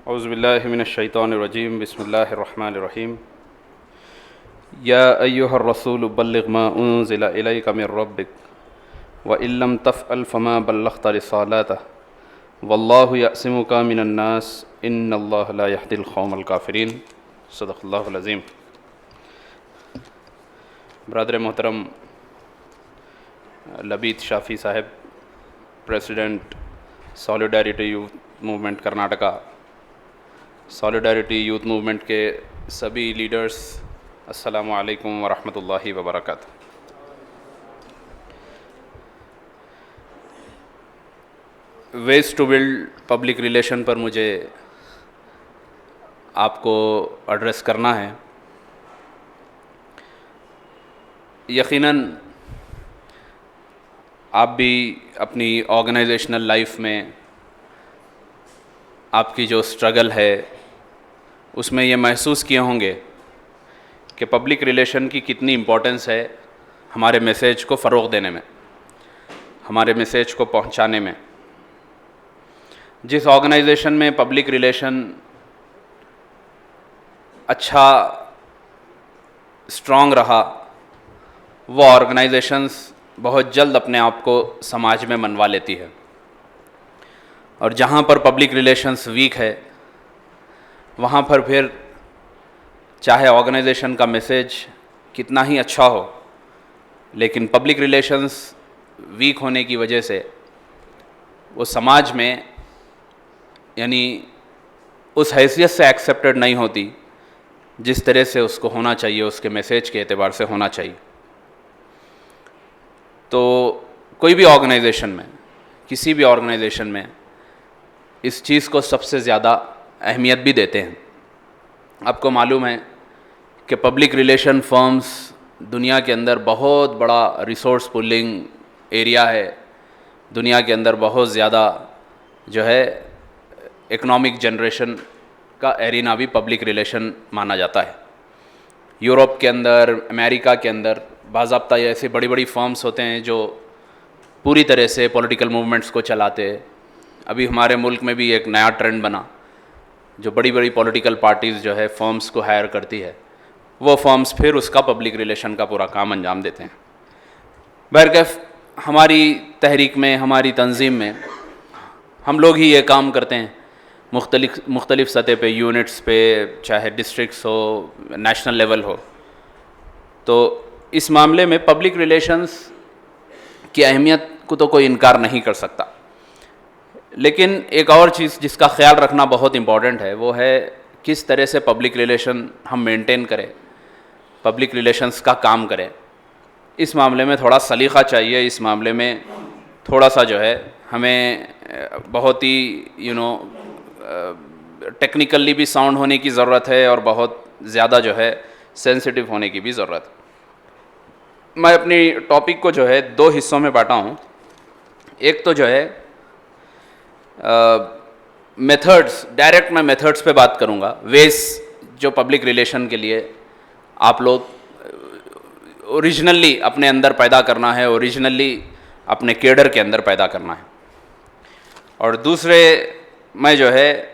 औज़ुबिल्लाहि मिनश्शैतानिर्रजीम बिस्मिल्लाहिर्रहमानिर्रहीम। या अय्युहर रसूल बल्लिग मा उन्ज़िला इलैका मिर रब्बिक व इल्लम तफ़अल फ़मा बल्लग़्ता रिसालतह वल्लाहु यअसिमुका मिनन्नास इन्नल्लाहा ला यहदिल क़ौमल काफ़िरीन। सदक़ल्लाहुल अज़ीम। ब्रदर मोहतरम Labeed Shafi sahab, president solidarity youth movement Karnataka, solidarity youth movement के सभी लीडर्स, अस्सलामु अलैकुम वरहमतुल्लाहि वबरकातुहू। Ways to build public relation पर मुझे आपको एड्रेस करना है। यकीनन आप भी अपनी ऑर्गेनाइजेशनल लाइफ में आपकी जो स्ट्रगल है उसमें ये महसूस किए होंगे कि पब्लिक रिलेशन की कितनी इम्पोर्टेंस है हमारे मैसेज को फ़रोग़ देने में, हमारे मैसेज को पहुंचाने में। जिस ऑर्गेनाइजेशन में पब्लिक रिलेशन अच्छा स्ट्रॉन्ग रहा, वो ऑर्गेनाइजेशंस बहुत जल्द अपने आप को समाज में मनवा लेती है, और जहाँ पर पब्लिक रिलेशंस वीक है वहाँ पर फिर चाहे ऑर्गेनाइजेशन का मैसेज कितना ही अच्छा हो, लेकिन पब्लिक रिलेशंस वीक होने की वजह से वो समाज में यानी उस हैसियत से एक्सेप्टेड नहीं होती जिस तरह से उसको होना चाहिए, उसके मैसेज के एतबार से होना चाहिए। तो कोई भी ऑर्गेनाइजेशन में, किसी भी ऑर्गेनाइजेशन में इस चीज़ को सबसे ज़्यादा अहमियत भी देते हैं। आपको मालूम है कि पब्लिक रिलेशन फर्म्स दुनिया के अंदर बहुत बड़ा रिसोर्स पुलिंग एरिया है। दुनिया के अंदर बहुत ज़्यादा जो है इकोनॉमिक जनरेशन का एरिना भी पब्लिक रिलेशन माना जाता है। यूरोप के अंदर, अमेरिका के अंदर बाज़ाब्ता ऐसे बड़ी बड़ी फर्म्स होते हैं जो पूरी तरह से पॉलिटिकल मूवमेंट्स को चलाते हैं। अभी हमारे मुल्क में भी एक नया ट्रेंड बना, जो बड़ी बड़ी पॉलिटिकल पार्टीज़ जो है फर्म्स को हायर करती है, वो फर्म्स फिर उसका पब्लिक रिलेशन का पूरा काम अंजाम देते हैं। बहरकैफ हमारी तहरीक में, हमारी तंजीम में हम लोग ही ये काम करते हैं मुख्तलिफ़ सतह पे, यूनिट्स पे, चाहे डिस्ट्रिक्ट्स हो, नेशनल लेवल हो। तो इस मामले में पब्लिक रिलेशंस की अहमियत को तो कोई इनकार नहीं कर सकता, लेकिन एक और चीज़ जिसका ख्याल रखना बहुत इम्पॉर्टेंट है वो है किस तरह से पब्लिक रिलेशन हम मेंटेन करें, पब्लिक रिलेशंस का काम करें। इस मामले में थोड़ा सलीक़ा चाहिए। इस मामले में थोड़ा सा जो है हमें बहुत ही टेक्निकली भी साउंड होने की ज़रूरत है और बहुत ज़्यादा जो है सेंसिटिव होने की भी ज़रूरत है। मैं अपनी टॉपिक को जो है दो हिस्सों में बांटा हूँ। एक तो जो है मेथड्स, डायरेक्ट मैं मेथड्स पे बात करूँगा, वेज जो पब्लिक रिलेशन के लिए आप लोग ओरिजिनली अपने अंदर पैदा करना है, ओरिजिनली अपने केडर के अंदर पैदा करना है। और दूसरे मैं जो है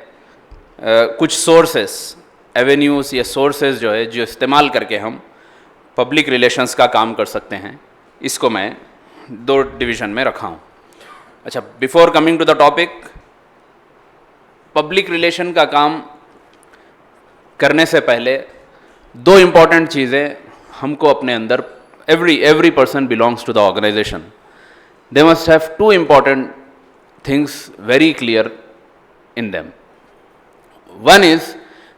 कुछ सोर्सेस, एवेन्यूज़ या सोर्सेस जो है जो इस्तेमाल करके हम पब्लिक रिलेशंस का काम कर सकते हैं, इसको मैं दो डिवीज़न में रखा हूँ। अच्छा, before coming to the topic, public relation का काम करने से पहले दो इम्पॉर्टेंट चीज़ें हमको अपने अंदर, every person belongs to the organisation, they must have two important things very clear in them. One is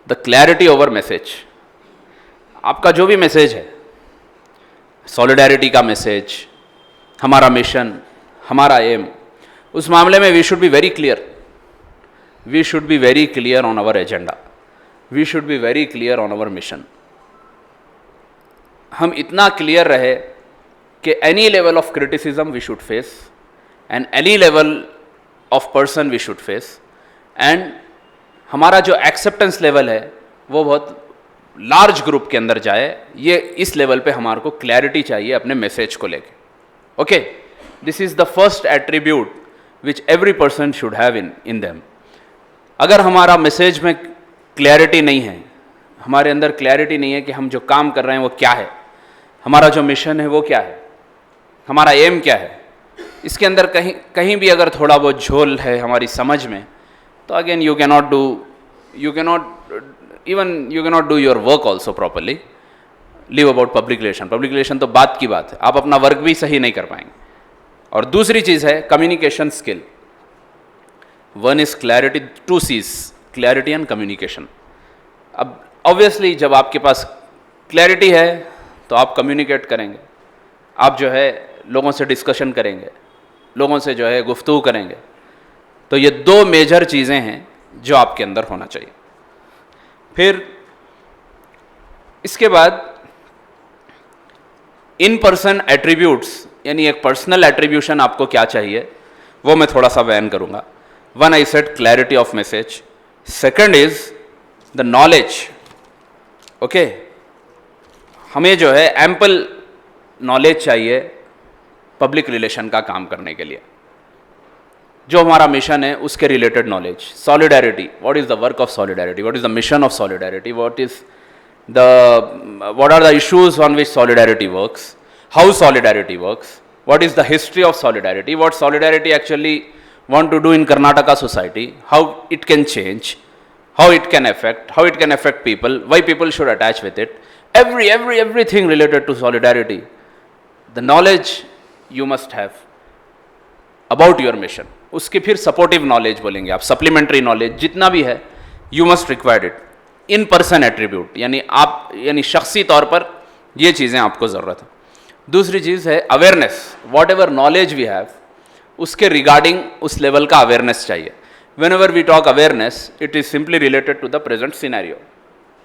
the clarity over message. आपका जो भी मैसेज है, सॉलिडारिटी का मैसेज, हमारा मिशन, हमारा एम, उस मामले में we should be very clear. We should be very clear on our agenda, we should be very clear on our mission. हम इतना क्लियर रहे कि any level of criticism we should face and any level of person we should face, and हमारा जो acceptance level है वो बहुत लार्ज ग्रुप के अंदर जाए। ये इस लेवल पे हमारे को क्लैरिटी चाहिए अपने मैसेज को लेके। Okay, this is the first attribute which every person should have in them. अगर हमारा मैसेज में क्लैरिटी नहीं है, हमारे अंदर क्लैरिटी नहीं है कि हम जो काम कर रहे हैं वो क्या है, हमारा जो मिशन है वो क्या है, हमारा एम क्या है, इसके अंदर कहीं भी अगर थोड़ा बहुत झोल है हमारी समझ में, तो again you cannot do your work also properly. Leave about public relation. Public relation तो बात की बात है, आप अपना वर्क भी सही नहीं कर पाएंगे। और दूसरी चीज़ है communication skill. One is clarity, two is clarity and communication. अब ऑब्वियसली जब आपके पास क्लैरिटी है तो आप कम्युनिकेट करेंगे, आप जो है लोगों से डिस्कशन करेंगे, लोगों से जो है गुफ्तगू करेंगे। तो ये दो मेजर चीज़ें हैं जो आपके अंदर होना चाहिए। फिर इसके बाद इन पर्सन एट्रीब्यूट्स, यानी एक पर्सनल एट्रीब्यूशन आपको क्या चाहिए वो मैं थोड़ा सा बयान करूंगा। One, I said clarity of message. Second is the knowledge. Okay, हमें जो है एम्पल नॉलेज चाहिए पब्लिक रिलेशन का काम करने के लिए। जो हमारा मिशन है उसके related knowledge. Solidarity, what is the work of solidarity, what is the mission of solidarity, what are the issues on which solidarity works, how solidarity works, what is the history of solidarity, what solidarity actually want to do in Karnataka society, how it can change, how it can affect people, why people should attach with it, everything related to solidarity. The knowledge you must have about your mission. उसकी फिर supportive knowledge बोलेंगे आप, supplementary knowledge जितना भी है, you must required it. In person attribute, यानी शख्सी तौर पर ये चीज़ें आपको ज़रूरत है। दूसरी चीज़ है awareness. What knowledge we have, उसके रिगार्डिंग उस लेवल का अवेयरनेस चाहिए। Whenever we talk awareness, it is simply related to the present scenario.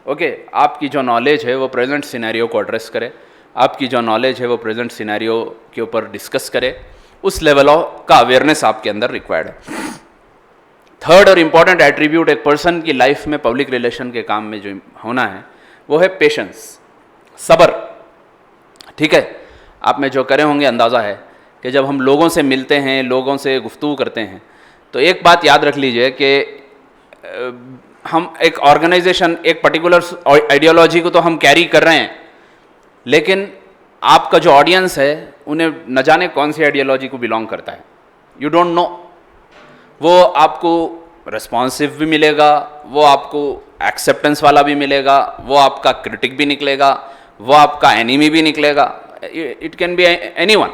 Okay, आपकी जो नॉलेज है वो प्रेजेंट सिनेरियो को एड्रेस करे, आपकी जो नॉलेज है वो प्रेजेंट सिनेरियो के ऊपर डिस्कस करे, उस लेवल का अवेयरनेस आपके अंदर रिक्वायर्ड है। थर्ड और इम्पॉर्टेंट एट्रीब्यूट एक पर्सन की लाइफ में पब्लिक रिलेशन के काम में जो होना है वो है पेशेंस, सब्र। ठीक है, आप में जो करे होंगे अंदाज़ा है कि जब हम लोगों से मिलते हैं, लोगों से गुफ्तगू करते हैं, तो एक बात याद रख लीजिए कि हम एक ऑर्गेनाइजेशन, एक पर्टिकुलर आइडियोलॉजी को तो हम कैरी कर रहे हैं, लेकिन आपका जो ऑडियंस है उन्हें न जाने कौन सी आइडियोलॉजी को बिलोंग करता है, यू डोंट नो। वो आपको रिस्पॉन्सिव भी मिलेगा, वो आपको एक्सेप्टेंस वाला भी मिलेगा, वो आपका क्रिटिक भी निकलेगा, वो आपका एनिमी भी निकलेगा, इट कैन बी एनीवन।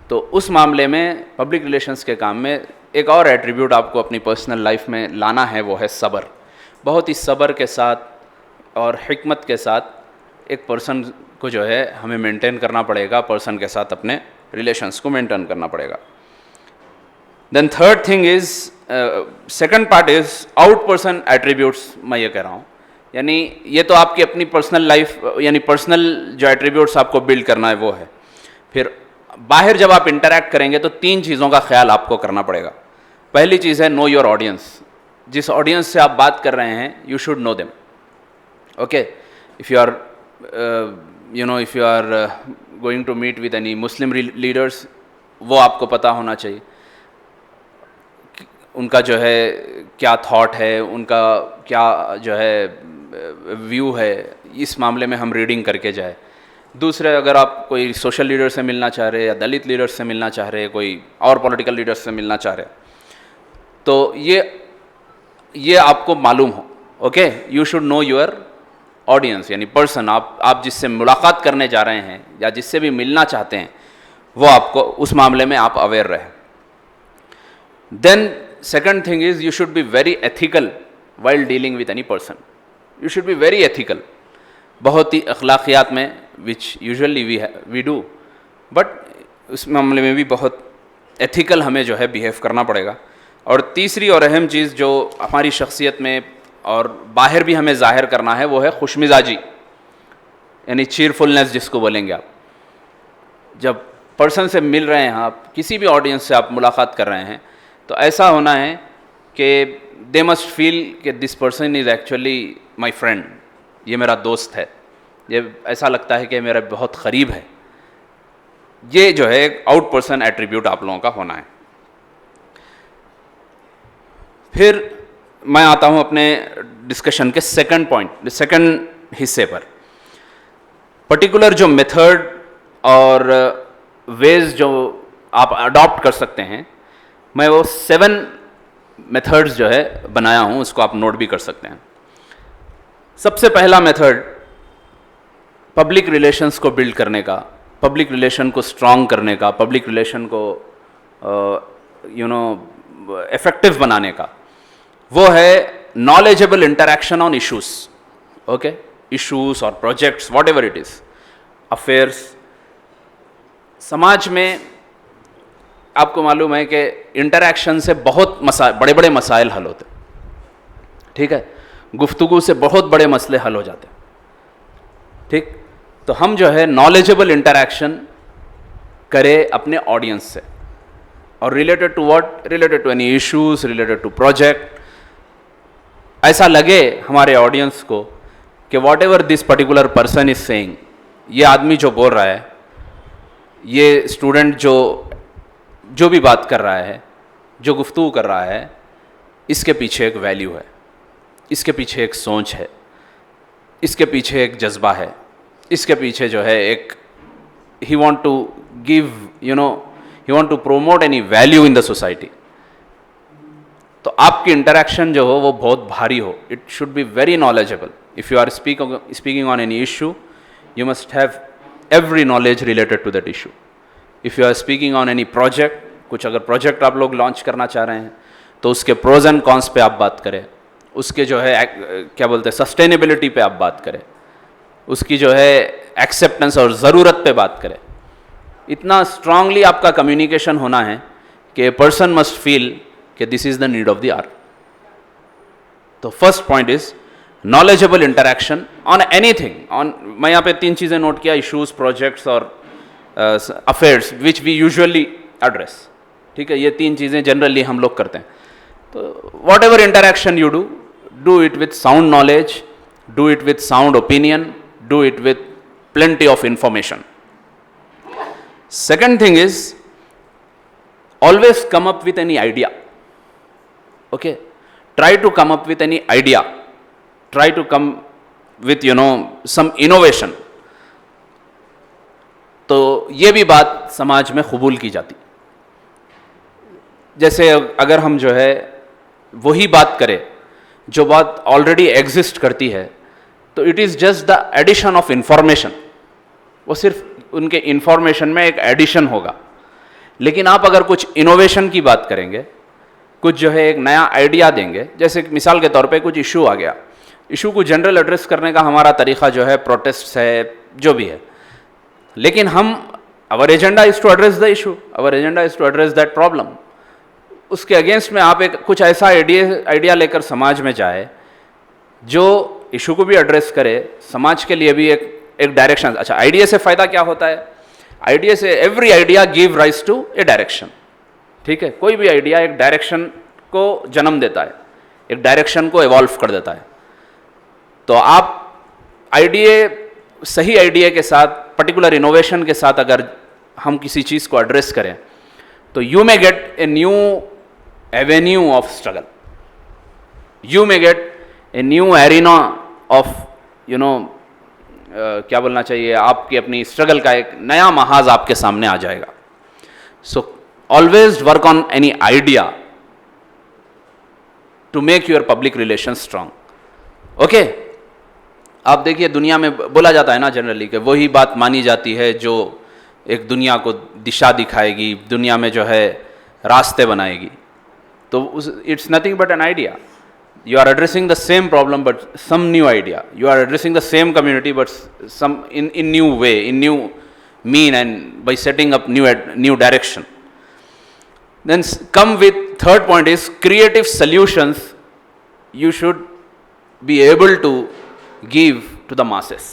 तो उस मामले में पब्लिक रिलेशंस के काम में एक और एट्रीब्यूट आपको अपनी पर्सनल लाइफ में लाना है, वो है सब्र। बहुत ही सब्र के साथ और हिकमत के साथ एक पर्सन को जो है हमें मेंटेन करना पड़ेगा, पर्सन के साथ अपने रिलेशंस को मेंटेन करना पड़ेगा। Then third thing is, second part is out person attributes. मैं ये कह रहा हूँ, यानी ये तो आपकी अपनी पर्सनल लाइफ, यानी पर्सनल जो एट्रीब्यूट्स आपको बिल्ड करना है वो है। फिर बाहर जब आप इंटरैक्ट करेंगे तो तीन चीज़ों का ख्याल आपको करना पड़ेगा। पहली चीज़ है नो योर ऑडियंस। जिस ऑडियंस से आप बात कर रहे हैं, you should know them. Okay, if you are going to meet with any Muslim leaders, वो आपको पता होना चाहिए उनका जो है क्या थॉट है, उनका क्या जो है व्यू है, इस मामले में हम रीडिंग करके जाए। दूसरे, अगर आप कोई सोशल लीडर से मिलना चाह रहे हैं या दलित लीडर से मिलना चाह रहे हैं, कोई और पॉलिटिकल लीडर से मिलना चाह रहे हैं, तो ये आपको मालूम हो। Okay, you should no your audience, यानी पर्सन, आप जिससे मुलाकात करने जा रहे हैं या जिससे भी मिलना चाहते हैं, वो आपको उस मामले में आप अवेयर रहे। Then second thing is you should be very ethical while dealing with any person. You should be very ethical, बहुत ही अखलाकियात में, which usually we do, but उस मामले में भी बहुत एथिकल हमें जो है बिहेव करना पड़ेगा। और तीसरी और अहम चीज़ जो हमारी शख्सियत में और बाहर भी हमें जाहिर करना है वो है खुशमिजाजी, यानी चीयरफुलनेस जिसको बोलेंगे आप। जब पर्सन से मिल रहे हैं, आप किसी भी ऑडियंस से आप मुलाकात कर रहे हैं, तो ऐसा होना है कि दे मस्ट फील कि this person is actually my friend, ये मेरा दोस्त है, ये ऐसा लगता है कि मेरा बहुत करीब है। ये जो है एक आउट पर्सन एट्रीब्यूट आप लोगों का होना है। फिर मैं आता हूं अपने डिस्कशन के सेकंड हिस्से पर। पर्टिकुलर जो मेथड और वेज जो आप अडॉप्ट कर सकते हैं, मैं वो 7 मेथड्स जो है बनाया हूं, उसको आप नोट भी कर सकते हैं। सबसे पहला मेथड पब्लिक रिलेशंस को बिल्ड करने का, पब्लिक रिलेशन को स्ट्रांग करने का, पब्लिक रिलेशन को इफेक्टिव बनाने का, वो है knowledgeable interaction on issues. Okay, issues और projects, whatever it is, affairs. समाज में आपको मालूम है कि इंटरैक्शन से बहुत बड़े बड़े मसाइल हल होते, ठीक है, गुफ्तगू से बहुत बड़े मसले हल हो जाते, ठीक। तो हम जो है नॉलेजेबल इंटरैक्शन करें अपने ऑडियंस से, और related to what, related to any issues, related to project. ऐसा लगे हमारे ऑडियंस को कि whatever this particular person is saying, ये आदमी जो बोल रहा है, ये स्टूडेंट जो भी बात कर रहा है, जो गुफ्तगू कर रहा है, इसके पीछे एक वैल्यू है, इसके पीछे एक सोच है, इसके पीछे एक जज्बा है, इसके पीछे जो है एक he want to give he want to promote any value in the society. तो आपकी इंटरैक्शन जो हो वो बहुत भारी हो, it should be very knowledgeable. If you are speaking on any issue, you must have every knowledge related to that issue. If you are speaking on any project, कुछ अगर प्रोजेक्ट आप लोग लॉन्च करना चाह रहे हैं, तो उसके प्रोज एंड कॉन्स पे आप बात करें, उसके जो है क्या बोलते हैं सस्टेनेबिलिटी पे आप बात करें, उसकी जो है एक्सेप्टेंस और ज़रूरत पे बात करें। इतना स्ट्रांगली आपका कम्युनिकेशन होना है कि ए पर्सन मस्ट फील कि this is the need of the hour. तो first point is knowledgeable interaction on anything. मैं यहाँ पे 3 चीज़ें नोट किया, इश्यूज, प्रोजेक्ट्स और affairs which we usually address, ठीक है। ये 3 चीज़ें जनरली हम लोग करते हैं। तो what ever interaction you do it with sound knowledge, do it with sound opinion, do it with plenty of information. Second thing is always come up with any idea. Okay, try to come up with any idea, try to come with some innovation. तो ये भी बात समाज में कबूल की जाती। जैसे अगर हम जो है वही बात करें जो बात ऑलरेडी एग्जिस्ट करती है, तो it is just the addition of information, वो सिर्फ उनके इंफॉर्मेशन में एक एडिशन होगा। लेकिन आप अगर कुछ इनोवेशन की बात करेंगे, कुछ जो है एक नया आइडिया देंगे, जैसे मिसाल के तौर पे कुछ इशू आ गया, इशू को जनरल एड्रेस करने का हमारा तरीका जो है प्रोटेस्ट है, जो भी है, लेकिन हम our agenda is to address the issue, our agenda is to address that problem. उसके अगेंस्ट में आप एक कुछ ऐसा आइडिया लेकर समाज में जाए जो इशू को भी एड्रेस करे, समाज के लिए भी एक डायरेक्शन। अच्छा, आइडिया से फ़ायदा क्या होता है? आइडिया से every idea give rise to a direction, ठीक है। कोई भी आइडिया एक डायरेक्शन को जन्म देता है, एक डायरेक्शन को इवॉल्व कर देता है। तो आप सही आइडिया के साथ, पर्टिकुलर इनोवेशन के साथ अगर हम किसी चीज़ को एड्रेस करें, तो you may gate a new Avenue of struggle, you may gate a new arena of क्या बोलना चाहिए, आपकी अपनी स्ट्रगल का एक नया महाज आपके सामने आ जाएगा। So always work on any idea to make your public relation strong. Okay, आप देखिए दुनिया में बोला जाता है ना जनरली कि वही बात मानी जाती है जो एक दुनिया को दिशा दिखाएगी, दुनिया में जो है रास्ते बनाएगी। तो it's nothing but an idea. You are addressing the same problem but some new idea. You are addressing the same community but some in new way, in new mean, and by setting up new direction. Then come with third point is creative solutions you should be able to give to the masses.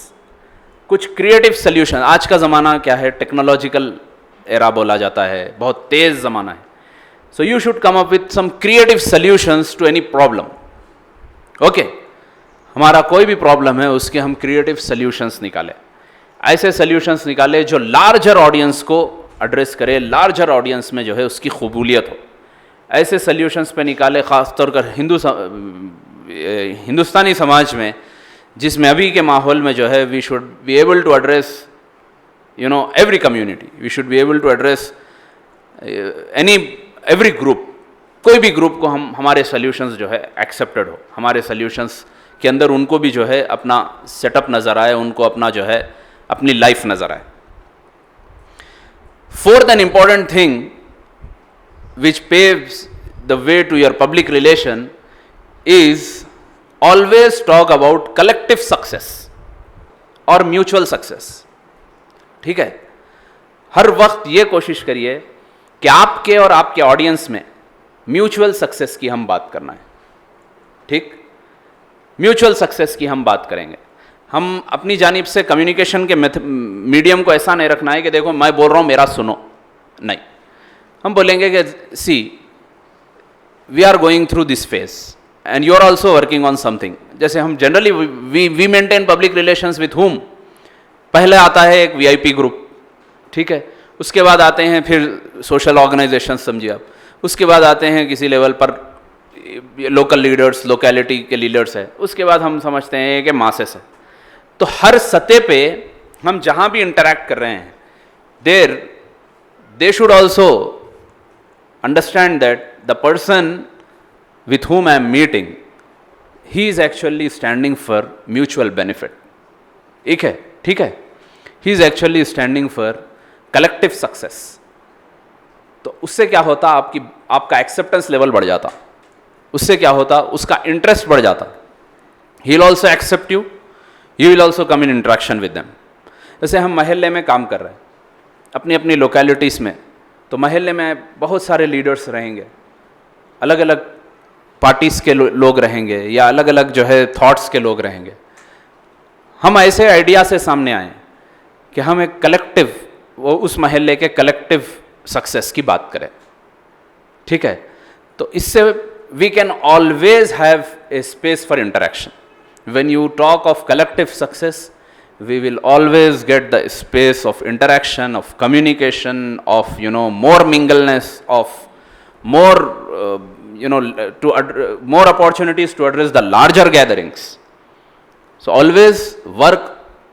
कुछ creative solution, आज का ज़माना क्या है, technological era बोला जाता है, बहुत तेज़ ज़माना है। So you should come up with some creative solutions to any problem. Okay, हमारा कोई भी प्रॉब्लम है उसके हम क्रिएटिव सॉल्यूशंस निकालें, ऐसे सॉल्यूशंस निकालें जो लार्जर ऑडियंस को एड्रेस करे, लार्जर ऑडियंस में जो है उसकी कबूलियत हो, ऐसे सल्यूशंस पे निकाले, ख़ास तौर पर हिंदुस्तानी समाज में, जिसमें अभी के माहौल में जो है we should be able to address every community, we should be able to address every group, कोई भी ग्रुप को हम हमारे सल्यूशंस जो है एक्सेप्टेड हो, हमारे सल्यूशंस के अंदर उनको भी जो है अपना सेटअप नज़र आए, उनको अपना जो है अपनी लाइफ नज़र आए। Fourth and important thing which paves the way to your public relation is always talk about collective success और mutual success। ठीक है, हर वक्त ये कोशिश करिए कि आपके और आपके ऑडियंस में म्यूचुअल सक्सेस की हम बात करना है। ठीक, म्यूचुअल सक्सेस की हम बात करेंगे। हम अपनी जानिब से कम्युनिकेशन के मीडियम को ऐसा नहीं रखना है कि देखो मैं बोल रहा हूं मेरा सुनो, नहीं, हम बोलेंगे कि see we are going through this phase and you are also working on something. जैसे हम generally we maintain public relations with whom, पहले आता है एक वीआईपी ग्रुप, ठीक है, उसके बाद आते हैं फिर सोशल ऑर्गेनाइजेशन समझिए आप, उसके बाद आते हैं किसी लेवल पर लोकल लीडर्स, लोकेलिटी के लीडर्स है, उसके बाद हम समझते हैं कि मासेस है। तो हर सतह पे हम जहाँ भी इंटरैक्ट कर रहे हैं they should also understand that the person with whom I am meeting, he is actually standing for mutual benefit। ठीक है, he is actually standing for collective success। तो उससे क्या होता, आपका एक्सेप्टेंस लेवल बढ़ जाता, उससे क्या होता, उसका इंटरेस्ट बढ़ जाता। he will also accept you, you will also come in interaction with them। जैसे हम मोहल्ले में काम कर रहे हैं अपनी अपनी लोकेलिटीज़ में, तो मोहल्ले में बहुत सारे लीडर्स रहेंगे, अलग अलग पार्टीज़ के लोग रहेंगे या अलग अलग जो है थॉट्स के लोग रहेंगे। हम ऐसे आइडिया से सामने आए कि हम एक कलेक्टिव, वो उस मोहल्ले के कलेक्टिव सक्सेस की बात करें। ठीक है, तो इससे we can always have a space for interaction. When you talk of collective success, we will always get the space of interaction, of communication, of more mingleness, of more more opportunities to address the larger gatherings। So always work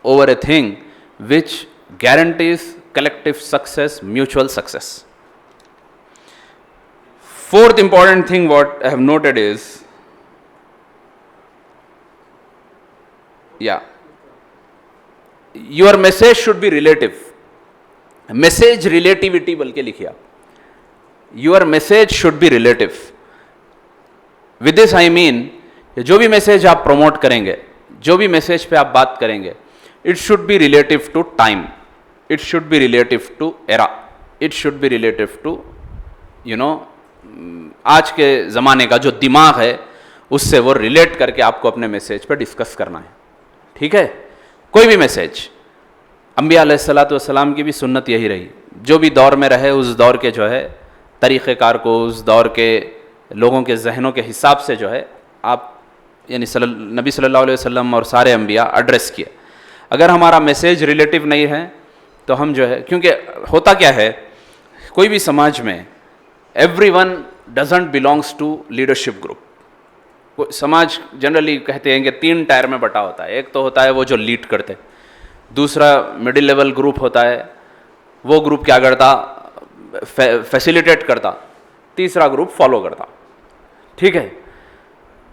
over a thing which guarantees collective success, mutual success। Fourth important thing what I have noted is, your message should be relative. Message relativity बल्कि लिखिए आप, your message should be relative. With this I mean, जो भी message आप promote करेंगे, जो भी message पे आप बात करेंगे, it should be relative to time, it should be relative to era, it should be relative to आज के ज़माने का जो दिमाग है उससे वो रिलेट करके आपको अपने मैसेज पे डिस्कस करना है। ठीक है, कोई भी मैसेज, अंबिया अलैहिस्सलातु वस्सलाम की भी सुन्नत यही रही, जो भी दौर में रहे उस दौर के जो है तरीक़ेकार को, उस दौर के लोगों के जहनों के हिसाब से जो है आप यानी नबी सल्लल्लाहु अलैहि वसल्लम और सारे अंबिया एड्रेस किए। अगर हमारा मैसेज रिलेटिव नहीं है तो हम जो है, क्योंकि होता क्या है, कोई भी समाज में everyone doesn't belongs to leadership group. समाज जनरली कहते हैं कि 3 टायर में बटा होता है। एक तो होता है वो जो लीड करते, दूसरा मिडिल लेवल ग्रुप होता है, वो ग्रुप क्या करता, फैसिलिटेट करता, तीसरा ग्रुप फॉलो करता। ठीक है,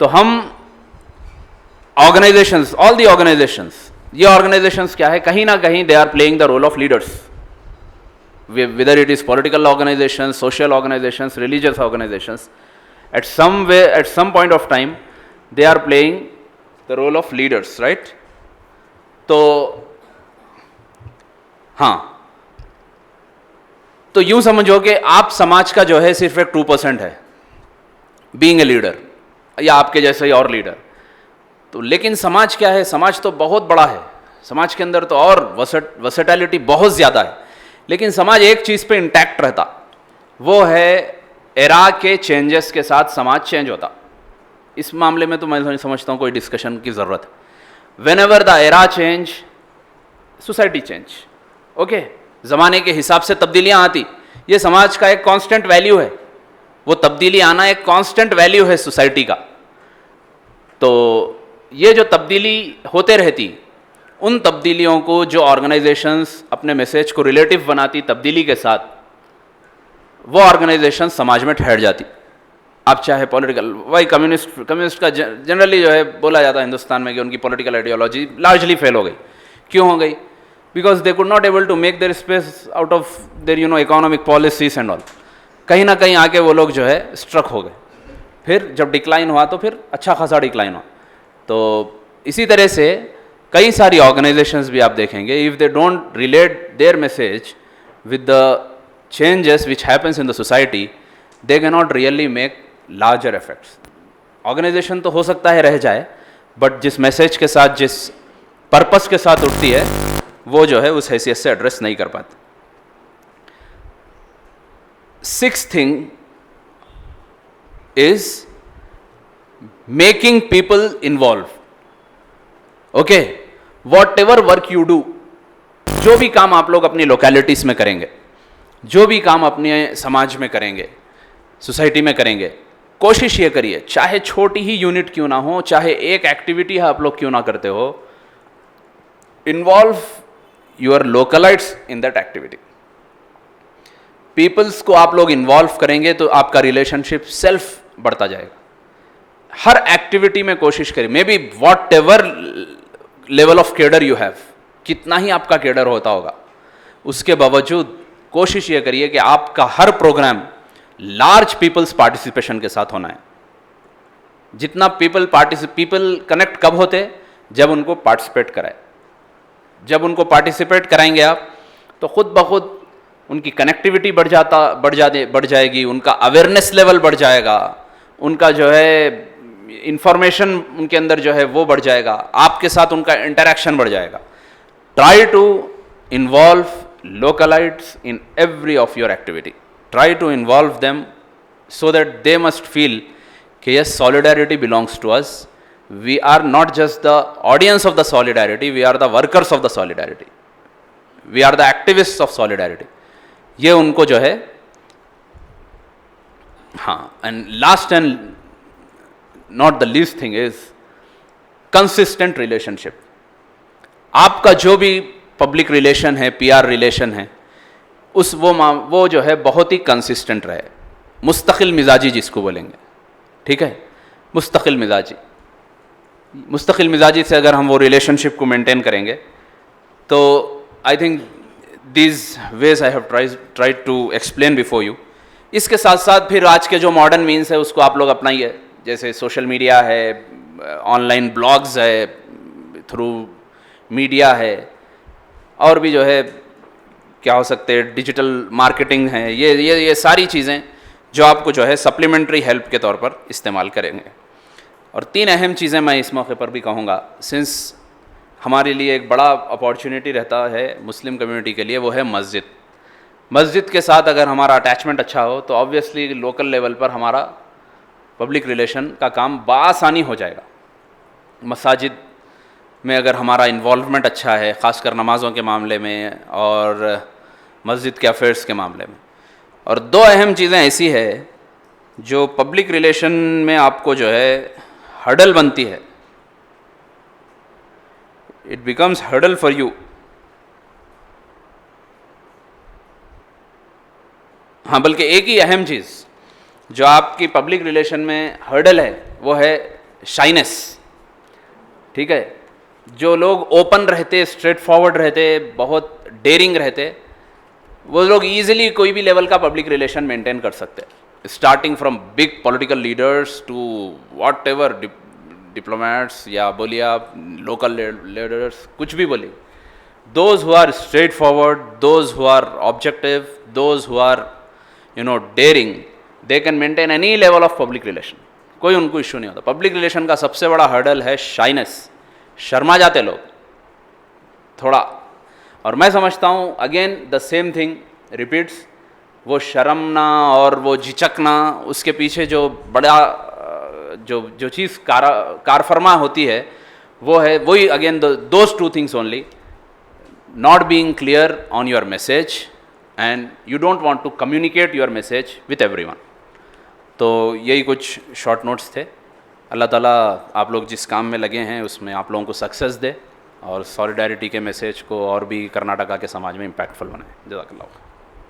तो हम ऑर्गेनाइजेशंस, ऑल दी ऑर्गेनाइजेशंस, ये ऑर्गेनाइजेशंस क्या है, कहीं ना कहीं they are playing the role of leaders, whether it is political organizations, social organizations, religious organizations, at some point of time they are playing the role of leaders, right? तो हाँ, तो यूं समझो कि आप समाज का जो है सिर्फ एक 2% है बीइंग ए लीडर, या आपके जैसे ही और लीडर। तो लेकिन समाज क्या है, समाज तो बहुत बड़ा है, समाज के अंदर तो और वर्सेटैलिटी बहुत ज़्यादा है, लेकिन समाज एक चीज़ पे इंटैक्ट रहता, वो है एरा के चेंजेस के साथ समाज चेंज होता। इस मामले में तो मैं समझता हूँ कोई डिस्कशन की ज़रूरत है। When ever the era change, society change. Okay, ज़माने के हिसाब से तब्दीलियाँ आती, ये समाज का एक कांस्टेंट वैल्यू है। वो तब्दीली आना एक कांस्टेंट वैल्यू है सोसाइटी का। तो ये जो तब्दीली होते रहती, उन तब्दीलियों को जो ऑर्गेनाइजेशंस अपने मैसेज को रिलेटिव बनाती तब्दीली के साथ, वो ऑर्गेनाइजेशन समाज में ठहर जाती। आप चाहे पॉलिटिकल, वही कम्युनिस्ट का जनरली जो है बोला जाता है हिंदुस्तान में कि उनकी पॉलिटिकल आइडियोलॉजी लार्जली फेल हो गई। क्यों हो गई? Because they could not able to make their space out of their economic policies and all. कहीं ना कहीं आके वो लोग जो है स्ट्रक हो गए। फिर जब डिक्लाइन हुआ तो फिर अच्छा खासा डिक्लाइन हुआ। तो इसी तरह से कई सारी ऑर्गेनाइजेशंस भी आप देखेंगे, if they don't relate their message with the changes which happens in the society, they cannot really make larger effects. Organisation तो हो सकता है रह जाए, बट जिस मैसेज के साथ, जिस पर्पस के साथ उठती है, वो जो है उस हैसियत से एड्रेस नहीं कर पाती। Six thing is making people involve. Okay, what ever work you do, जो भी काम आप लोग अपनी लोकेलिटीज में करेंगे, जो भी काम अपने समाज में करेंगे, सोसाइटी में करेंगे, कोशिश ये करिए, चाहे छोटी ही यूनिट क्यों ना हो, चाहे एक एक्टिविटी आप लोग क्यों ना करते हो, involve your localites in that activity. Peoples को आप लोग इन्वॉल्व करेंगे तो आपका रिलेशनशिप सेल्फ बढ़ता जाएगा। हर एक्टिविटी में कोशिश करिए, may be what ever level of cadre you have, कितना ही आपका केडर होता होगा, उसके बावजूद कोशिश ये करिए कि आपका हर प्रोग्राम लार्ज पीपल्स पार्टिसिपेशन के साथ होना है। जितना पीपल कनेक्ट कब होते? जब उनको पार्टिसिपेट कराए। जब उनको पार्टिसिपेट कराएंगे आप, तो खुद ब खुद उनकी कनेक्टिविटी बढ़ जाएगी, उनका अवेयरनेस लेवल बढ़ जाएगा, उनका जो है इंफॉर्मेशन उनके अंदर जो है वो बढ़ जाएगा, आपके साथ उनका इंटरेक्शन बढ़ जाएगा। Try to involve localites in every of your activity. Try to involve them so that they must feel कि yes, solidarity belongs to us. We are not just the audience of the solidarity, we are the workers of the solidarity. We are the activists of solidarity. ये उनको जो है, हाँ, and last and not the least thing is consistent relationship. आपका जो भी public relation है, PR relation है, वो जो है बहुत ही कंसिस्टेंट रहे, मुस्तकिल मिजाजी जिसको बोलेंगे, ठीक है, मुस्तकिल मिजाजी से अगर हम वो रिलेशनशिप को मेंटेन करेंगे, तो I think these ways I have tried to explain before you. इसके साथ साथ फिर आज के जो मॉडर्न मीन्स है उसको आप लोग अपनाइए, जैसे सोशल मीडिया है, ऑनलाइन ब्लॉग्स है, थ्रू मीडिया है, और भी जो है क्या हो सकते हैं, डिजिटल मार्केटिंग है, ये सारी चीज़ें जो आपको जो है सप्लीमेंट्री हेल्प के तौर पर इस्तेमाल करेंगे। और तीन अहम चीज़ें मैं इस मौके पर भी कहूँगा, सिंस हमारे लिए एक बड़ा अपॉर्चुनिटी रहता है मुस्लिम कम्युनिटी के लिए, वो है मस्जिद। मस्जिद के साथ अगर हमारा अटैचमेंट अच्छा हो तो ऑब्वियसली लोकल लेवल पर हमारा पब्लिक रिलेशन का काम बआसानी हो जाएगा। मसाजिद में अगर हमारा इन्वॉल्वमेंट अच्छा है, ख़ासकर नमाज़ों के मामले में और मस्जिद के अफेयर्स के मामले में। और दो अहम चीज़ें ऐसी है जो पब्लिक रिलेशन में आपको जो है हर्डल बनती है, it becomes hurdle for you. हाँ, बल्कि एक ही अहम चीज़ जो आपकी पब्लिक रिलेशन में हर्डल है वो है शाइनेस, ठीक है। जो लोग ओपन रहते, स्ट्रेट फॉरवर्ड रहते, बहुत डेयरिंग रहते, वो लोग ईजिली कोई भी लेवल का पब्लिक रिलेशन मेंटेन कर सकते हैं, starting from big political leaders to whatever diplomats, या बोलिए आप लोकल लीडर्स, कुछ भी बोलिए। Those who are straightforward, those who are objective, those who are daring, they can maintain any level of public relation, कोई उनको issue नहीं होता। पब्लिक रिलेशन का सबसे बड़ा हर्डल है शाइनेस, शर्मा जाते लोग थोड़ा। और मैं समझता हूँ again the same thing repeats, वो शर्मना और वो झिझकना, उसके पीछे जो बड़ा जो चीज़ कारफरमा होती है वो है वही again those two things only, not being clear on your message and you don't want to communicate your message with everyone. तो यही कुछ शॉर्ट नोट्स थे। अल्लाह ताला आप लोग जिस काम में लगे हैं उसमें आप लोगों को सक्सेस दे और सॉलिडारिटी के मैसेज को और भी कर्नाटका के समाज में इम्पैक्टफुल बनाए। जज़ाकल्लाह।